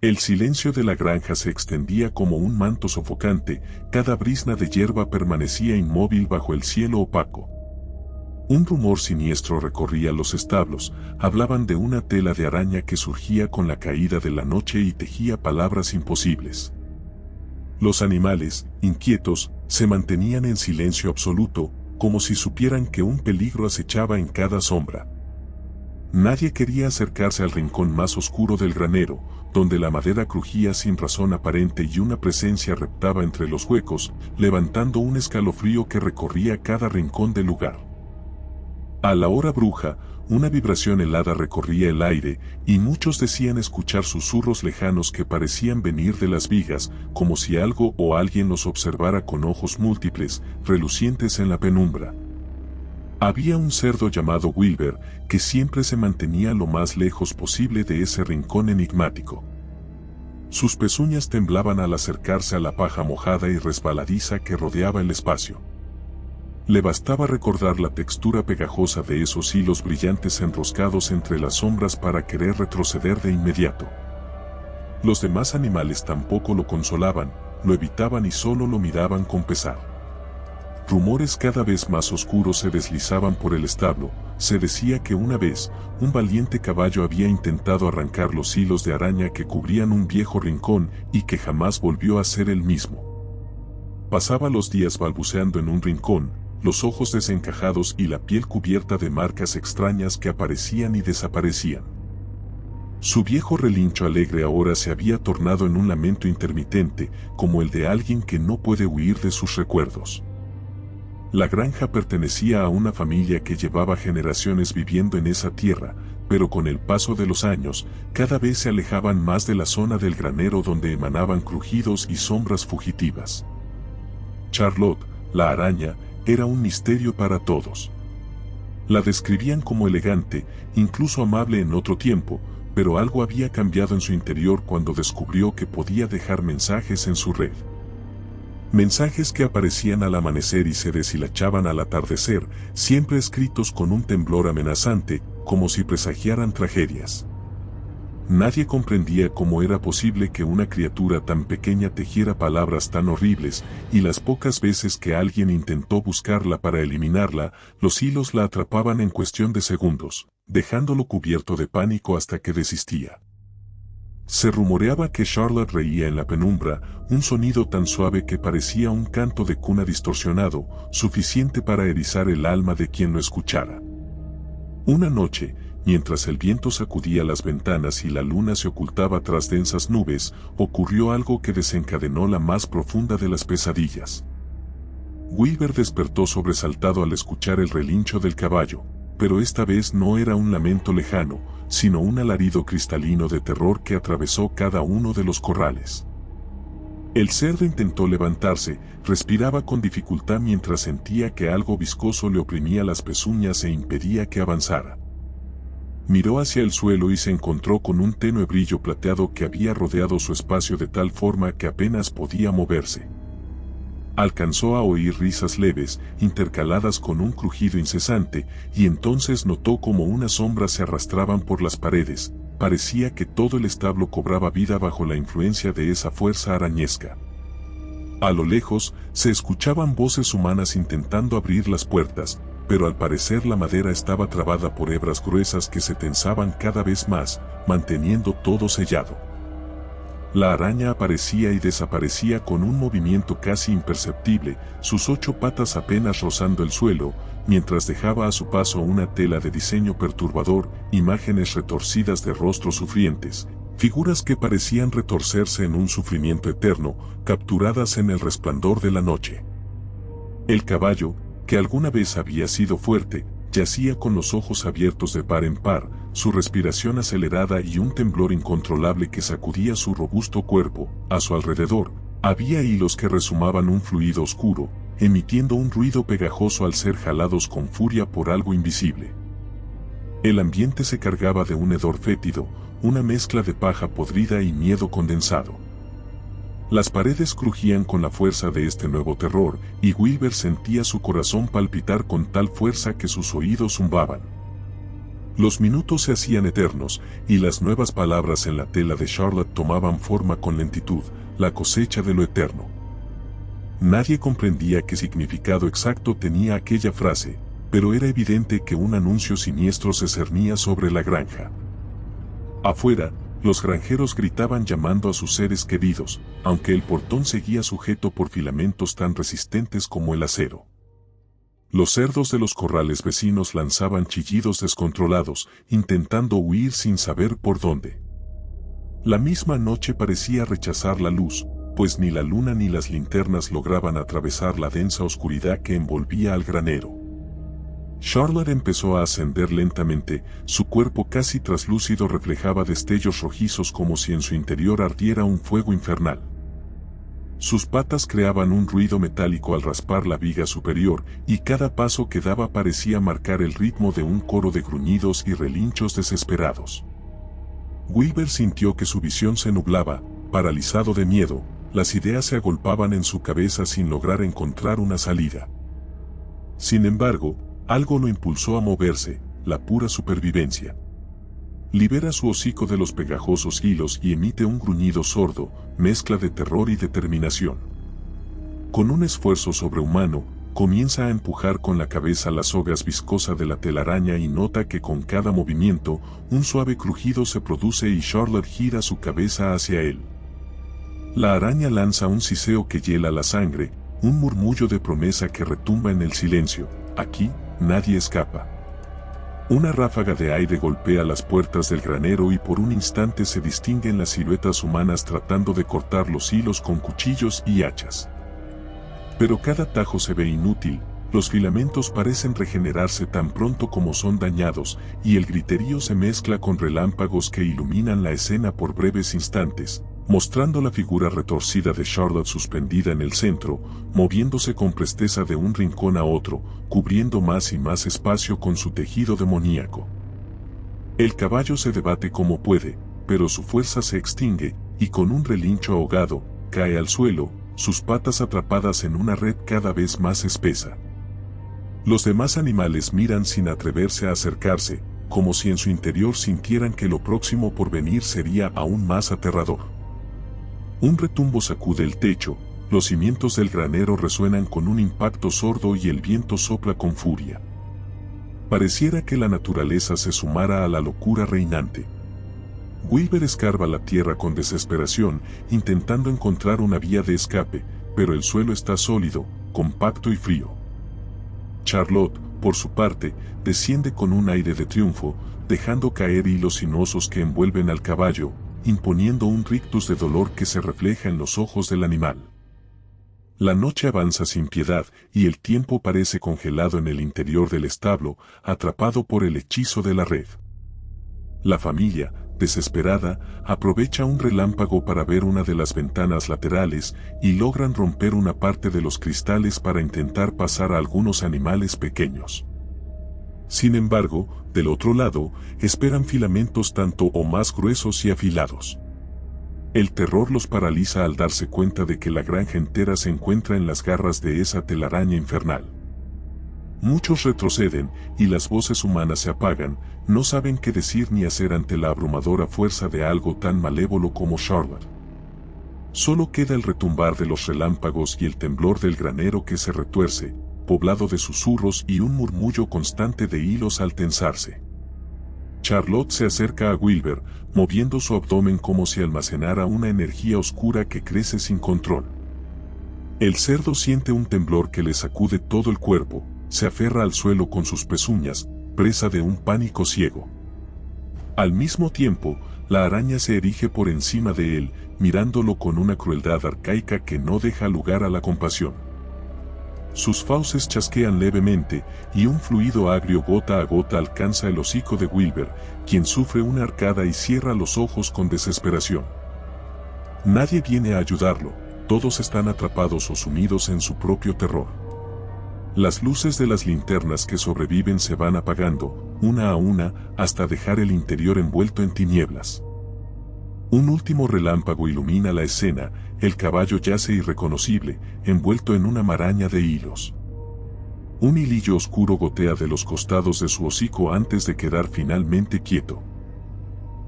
El silencio de la granja se extendía como un manto sofocante, cada brizna de hierba permanecía inmóvil bajo el cielo opaco. Un rumor siniestro recorría los establos, hablaban de una tela de araña que surgía con la caída de la noche y tejía palabras imposibles. Los animales, inquietos, se mantenían en silencio absoluto, como si supieran que un peligro acechaba en cada sombra. Nadie quería acercarse al rincón más oscuro del granero, donde la madera crujía sin razón aparente y una presencia reptaba entre los huecos, levantando un escalofrío que recorría cada rincón del lugar. A la hora bruja, una vibración helada recorría el aire, y muchos decían escuchar susurros lejanos que parecían venir de las vigas, como si algo o alguien los observara con ojos múltiples, relucientes en la penumbra. Había un cerdo llamado Wilber, que siempre se mantenía lo más lejos posible de ese rincón enigmático. Sus pezuñas temblaban al acercarse a la paja mojada y resbaladiza que rodeaba el espacio. Le bastaba recordar la textura pegajosa de esos hilos brillantes enroscados entre las sombras para querer retroceder de inmediato. Los demás animales tampoco lo consolaban, lo evitaban y solo lo miraban con pesar. Rumores cada vez más oscuros se deslizaban por el establo. Se decía que una vez, un valiente caballo había intentado arrancar los hilos de araña que cubrían un viejo rincón y que jamás volvió a ser el mismo. Pasaba los días balbuceando en un rincón, los ojos desencajados y la piel cubierta de marcas extrañas que aparecían y desaparecían. Su viejo relincho alegre ahora se había tornado en un lamento intermitente, como el de alguien que no puede huir de sus recuerdos. La granja pertenecía a una familia que llevaba generaciones viviendo en esa tierra, pero con el paso de los años, cada vez se alejaban más de la zona del granero donde emanaban crujidos y sombras fugitivas. Charlotte, la araña, era un misterio para todos. La describían como elegante, incluso amable en otro tiempo, pero algo había cambiado en su interior cuando descubrió que podía dejar mensajes en su red. Mensajes que aparecían al amanecer y se deshilachaban al atardecer, siempre escritos con un temblor amenazante, como si presagiaran tragedias. Nadie comprendía cómo era posible que una criatura tan pequeña tejiera palabras tan horribles, y las pocas veces que alguien intentó buscarla para eliminarla, los hilos la atrapaban en cuestión de segundos, dejándolo cubierto de pánico hasta que desistía. Se rumoreaba que Charlotte reía en la penumbra, un sonido tan suave que parecía un canto de cuna distorsionado, suficiente para erizar el alma de quien lo escuchara. Una noche, mientras el viento sacudía las ventanas y la luna se ocultaba tras densas nubes, ocurrió algo que desencadenó la más profunda de las pesadillas. Wilber despertó sobresaltado al escuchar el relincho del caballo, pero esta vez no era un lamento lejano, sino un alarido cristalino de terror que atravesó cada uno de los corrales. El cerdo intentó levantarse, respiraba con dificultad mientras sentía que algo viscoso le oprimía las pezuñas e impedía que avanzara. Miró hacia el suelo y se encontró con un tenue brillo plateado que había rodeado su espacio de tal forma que apenas podía moverse. Alcanzó a oír risas leves, intercaladas con un crujido incesante, y entonces notó como unas sombras se arrastraban por las paredes. Parecía que todo el establo cobraba vida bajo la influencia de esa fuerza arañesca. A lo lejos, se escuchaban voces humanas intentando abrir las puertas, pero al parecer la madera estaba trabada por hebras gruesas que se tensaban cada vez más, manteniendo todo sellado. La araña aparecía y desaparecía con un movimiento casi imperceptible, sus 8 patas apenas rozando el suelo, mientras dejaba a su paso una tela de diseño perturbador, imágenes retorcidas de rostros sufrientes, figuras que parecían retorcerse en un sufrimiento eterno, capturadas en el resplandor de la noche. El caballo, que alguna vez había sido fuerte, yacía con los ojos abiertos de par en par, su respiración acelerada y un temblor incontrolable que sacudía su robusto cuerpo. A su alrededor, había hilos que resumaban un fluido oscuro, emitiendo un ruido pegajoso al ser jalados con furia por algo invisible. El ambiente se cargaba de un hedor fétido, una mezcla de paja podrida y miedo condensado. Las paredes crujían con la fuerza de este nuevo terror, y Wilber sentía su corazón palpitar con tal fuerza que sus oídos zumbaban. Los minutos se hacían eternos, y las nuevas palabras en la tela de Charlotte tomaban forma con lentitud, la cosecha de lo eterno. Nadie comprendía qué significado exacto tenía aquella frase, pero era evidente que un anuncio siniestro se cernía sobre la granja. Afuera, los granjeros gritaban llamando a sus seres queridos, aunque el portón seguía sujeto por filamentos tan resistentes como el acero. Los cerdos de los corrales vecinos lanzaban chillidos descontrolados, intentando huir sin saber por dónde. La misma noche parecía rechazar la luz, pues ni la luna ni las linternas lograban atravesar la densa oscuridad que envolvía al granero. Charlotte empezó a ascender lentamente, su cuerpo casi traslúcido reflejaba destellos rojizos como si en su interior ardiera un fuego infernal. Sus patas creaban un ruido metálico al raspar la viga superior, y cada paso que daba parecía marcar el ritmo de un coro de gruñidos y relinchos desesperados. Wilber sintió que su visión se nublaba, paralizado de miedo, las ideas se agolpaban en su cabeza sin lograr encontrar una salida. Sin embargo, algo lo impulsó a moverse, la pura supervivencia. Libera su hocico de los pegajosos hilos y emite un gruñido sordo, mezcla de terror y determinación. Con un esfuerzo sobrehumano, comienza a empujar con la cabeza las sogas viscosas de la telaraña y nota que con cada movimiento, un suave crujido se produce y Charlotte gira su cabeza hacia él. La araña lanza un siseo que hiela la sangre, un murmullo de promesa que retumba en el silencio. Aquí, nadie escapa. Una ráfaga de aire golpea las puertas del granero y por un instante se distinguen las siluetas humanas tratando de cortar los hilos con cuchillos y hachas. Pero cada tajo se ve inútil, los filamentos parecen regenerarse tan pronto como son dañados, y el griterío se mezcla con relámpagos que iluminan la escena por breves instantes, mostrando la figura retorcida de Charlotte suspendida en el centro, moviéndose con presteza de un rincón a otro, cubriendo más y más espacio con su tejido demoníaco. El caballo se debate como puede, pero su fuerza se extingue, y con un relincho ahogado, cae al suelo, sus patas atrapadas en una red cada vez más espesa. Los demás animales miran sin atreverse a acercarse, como si en su interior sintieran que lo próximo por venir sería aún más aterrador. Un retumbo sacude el techo, los cimientos del granero resuenan con un impacto sordo y el viento sopla con furia. Pareciera que la naturaleza se sumara a la locura reinante. Wilber escarba la tierra con desesperación, intentando encontrar una vía de escape, pero el suelo está sólido, compacto y frío. Charlotte, por su parte, desciende con un aire de triunfo, dejando caer hilos sinuosos que envuelven al caballo, imponiendo un rictus de dolor que se refleja en los ojos del animal. La noche avanza sin piedad y el tiempo parece congelado en el interior del establo, atrapado por el hechizo de la red. La familia, desesperada, aprovecha un relámpago para ver una de las ventanas laterales y logran romper una parte de los cristales para intentar pasar a algunos animales pequeños. Sin embargo, del otro lado, esperan filamentos tanto o más gruesos y afilados. El terror los paraliza al darse cuenta de que la granja entera se encuentra en las garras de esa telaraña infernal. Muchos retroceden, y las voces humanas se apagan, no saben qué decir ni hacer ante la abrumadora fuerza de algo tan malévolo como Charlotte. Solo queda el retumbar de los relámpagos y el temblor del granero que se retuerce, poblado de susurros y un murmullo constante de hilos al tensarse. Charlotte se acerca a Wilber, moviendo su abdomen como si almacenara una energía oscura que crece sin control. El cerdo siente un temblor que le sacude todo el cuerpo, se aferra al suelo con sus pezuñas, presa de un pánico ciego. Al mismo tiempo, la araña se erige por encima de él, mirándolo con una crueldad arcaica que no deja lugar a la compasión. Sus fauces chasquean levemente, y un fluido agrio gota a gota alcanza el hocico de Wilber, quien sufre una arcada y cierra los ojos con desesperación. Nadie viene a ayudarlo, todos están atrapados o sumidos en su propio terror. Las luces de las linternas que sobreviven se van apagando, una a una, hasta dejar el interior envuelto en tinieblas. Un último relámpago ilumina la escena, el caballo yace irreconocible, envuelto en una maraña de hilos. Un hilillo oscuro gotea de los costados de su hocico antes de quedar finalmente quieto.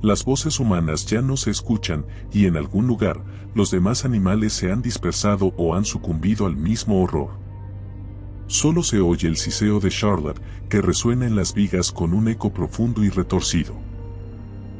Las voces humanas ya no se escuchan y en algún lugar, los demás animales se han dispersado o han sucumbido al mismo horror. Solo se oye el siseo de Charlotte, que resuena en las vigas con un eco profundo y retorcido.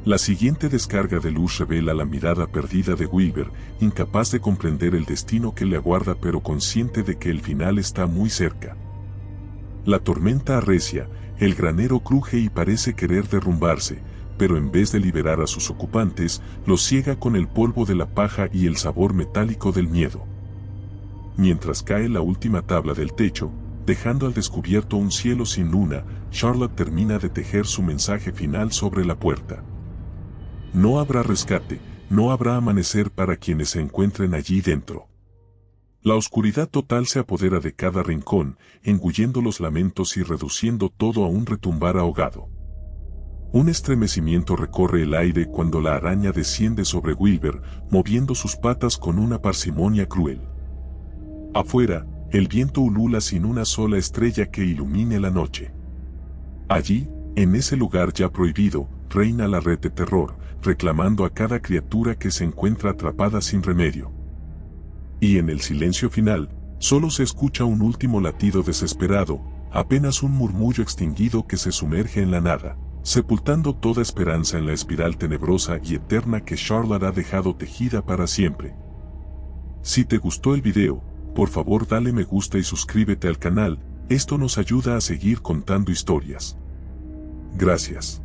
La siguiente descarga de luz revela la mirada perdida de Wilber, incapaz de comprender el destino que le aguarda pero consciente de que el final está muy cerca. La tormenta arrecia, el granero cruje y parece querer derrumbarse, pero en vez de liberar a sus ocupantes, los ciega con el polvo de la paja y el sabor metálico del miedo. Mientras cae la última tabla del techo, dejando al descubierto un cielo sin luna, Charlotte termina de tejer su mensaje final sobre la puerta. No habrá rescate, no habrá amanecer para quienes se encuentren allí dentro. La oscuridad total se apodera de cada rincón, engullendo los lamentos y reduciendo todo a un retumbar ahogado. Un estremecimiento recorre el aire cuando la araña desciende sobre Wilber, moviendo sus patas con una parsimonia cruel. Afuera, el viento ulula sin una sola estrella que ilumine la noche. Allí, en ese lugar ya prohibido, reina la red de terror, reclamando a cada criatura que se encuentra atrapada sin remedio. Y en el silencio final, solo se escucha un último latido desesperado, apenas un murmullo extinguido que se sumerge en la nada, sepultando toda esperanza en la espiral tenebrosa y eterna que Charlotte ha dejado tejida para siempre. Si te gustó el video, por favor dale me gusta y suscríbete al canal, esto nos ayuda a seguir contando historias. Gracias.